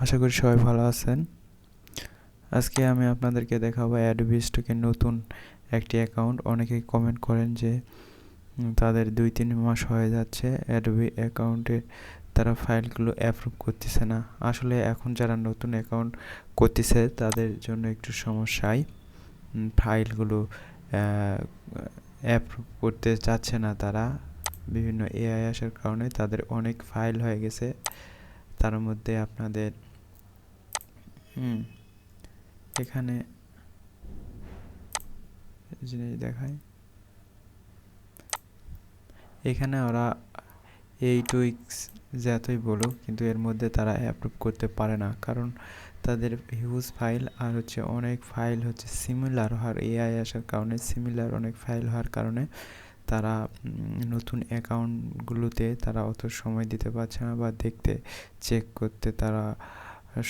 আশা করি সবাই ভালো আছেন। আজকে আমি আপনাদেরকে দেখাবো অ্যাডোবি স্টকের নতুন একটি অ্যাকাউন্ট। অনেকেই কমেন্ট করেন যে তাদের 2-3 মাস হয়ে যাচ্ছে অ্যাডোবি অ্যাকাউন্টে তারা ফাইলগুলো অ্যাপ্রুভ করতেছে না। আসলে এখন যারা নতুন অ্যাকাউন্ট করতেছে তাদের জন্য একটু সমস্যায় ফাইলগুলো অ্যাপ্রুভ করতে চাচ্ছে না তারা। বিভিন্ন এআই আসার কারণে তাদের অনেক ফাইল হয়ে গেছে। তার মধ্যে আপনাদের এখানে জিনিস দেখায়, এখানে ওরা 8 উইকস যতই বলুক কিন্তু এর মধ্যে তারা অ্যাপ্রুভ করতে পারে না, কারণ তাদের হিউজ ফাইল আর হচ্ছে অনেক ফাইল হচ্ছে সিমিলার হওয়ার, এআই আসার কারণে সিমিলার অনেক ফাইল হওয়ার কারণে তারা নতুন অ্যাকাউন্টগুলোতে তারা অত সময় দিতে পারছে না বা দেখতে চেক করতে তারা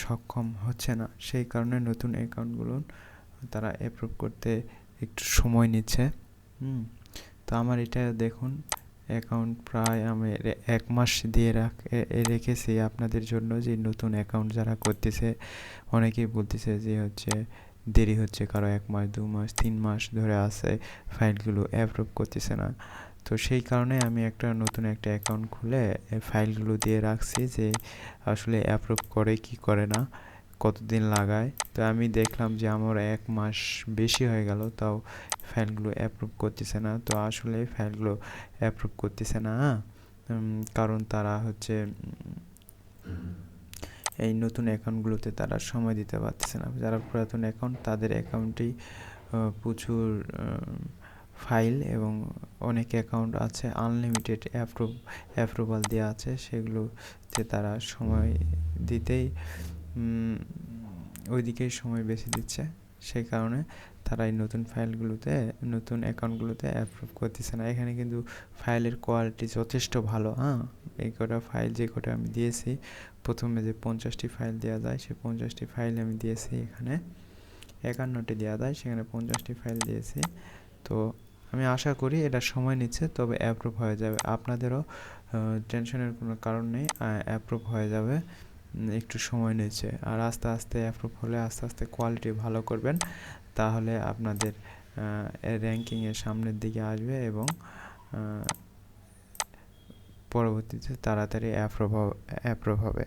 সক্ষম হচ্ছে না। সেই কারণে নতুন অ্যাকাউন্টগুলো তারা অ্যাপ্রুভ করতে একটু সময় নিচ্ছে। তো আমার এটা দেখুন অ্যাকাউন্ট প্রায় আমি 1 মাস দিয়ে রেখেছি আপনাদের জন্য, যে নতুন অ্যাকাউন্ট যারা করতেছে অনেকেই বলতেছে যে হচ্ছে দেরি হচ্ছে, কারো 1 মাস 2 মাস 3 মাস ধরে আছে ফাইলগুলো অ্যাপ্রুভ করতেছে না। তো সেই কারণে আমি নতুন একটা অ্যাকাউন্ট খুলে ফাইলগুলো দিয়ে রাখছি যে আসলে অ্যাপ্রুভ করে কি করে না, কতদিন লাগায়। তো আমি দেখলাম যে আমার 1 মাস বেশি হয়ে গেল, তাও ফাইলগুলো অ্যাপ্রুভ করতেছে না। তো আসলে ফাইলগুলো অ্যাপ্রুভ করতেছে না কারণ তারা হচ্ছে এই নতুন অ্যাকাউন্টগুলোতে তারা সময় দিতে পারতেছে না। যারা পুরাতন অ্যাকাউন্ট তাদের অ্যাকাউন্টেই প্রচুর ফাইল এবং অনেক অ্যাকাউন্ট আছে আনলিমিটেড অ্যাপ্রুভাল দেওয়া আছে, সেগুলোতে তারা সময় দিতেই ওইদিকেই সময় বেশি দিচ্ছে। সেই কারণে তারা এই নতুন অ্যাকাউন্টগুলোতে অ্যাপ্রুভ করতেছে না। এখানে কিন্তু ফাইলের কোয়ালিটি যথেষ্ট ভালো। এই কটা ফাইল যে কটা আমি দিয়েছি, প্রথমে যে 50টি ফাইল দেওয়া যায় সেই 50টি ফাইল আমি দিয়েছি, এখানে 51টি দেওয়া যায়, সেখানে 50টি ফাইল দিয়েছি। তো আমি আশা করি এটা সময় নিচ্ছে, তবে অ্যাপ্রুভ হয়ে যাবে। আপনাদেরও টেনশনের কোনো কারণ নেই, অ্যাপ্রুভ হয়ে যাবে। একটু সময় নিচ্ছে, আর আস্তে আস্তে অ্যাপ্রুভ হলে আস্তে আস্তে কোয়ালিটি ভালো করবেন, তাহলে আপনাদের র্যাঙ্কিংয়ের সামনের দিকে আসবে এবং পরবর্তীতে তাড়াতাড়ি অ্যাপ্রুভ হবে।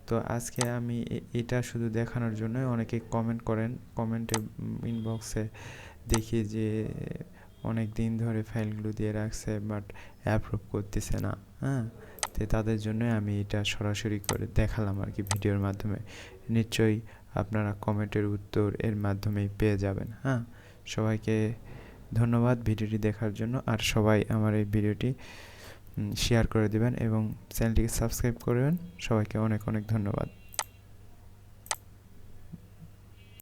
তো আজকে আমি এটা শুধু দেখানোর জন্য, অনেকে কমেন্ট করেন, কমেন্টে ইনবক্সে দেখি যে অনেক দিন ধরে ফাইলগুলো দিয়ে রাখছে বাট অ্যাপ্রুভ করতেছে না। তো তাদের জন্য আমি এটা সরাসরি করে দেখালাম আর কি, ভিডিওর মাধ্যমে। নিশ্চয়ই আপনারা কমেন্টের উত্তর এর মাধ্যমেই পেয়ে যাবেন। সবাইকে ধন্যবাদ ভিডিওটি দেখার জন্য, আর সবাই আমার এই ভিডিওটি শেয়ার করে দিবেন এবং চ্যানেলটিকে সাবস্ক্রাইব করবেন। সবাইকে অনেক অনেক ধন্যবাদ।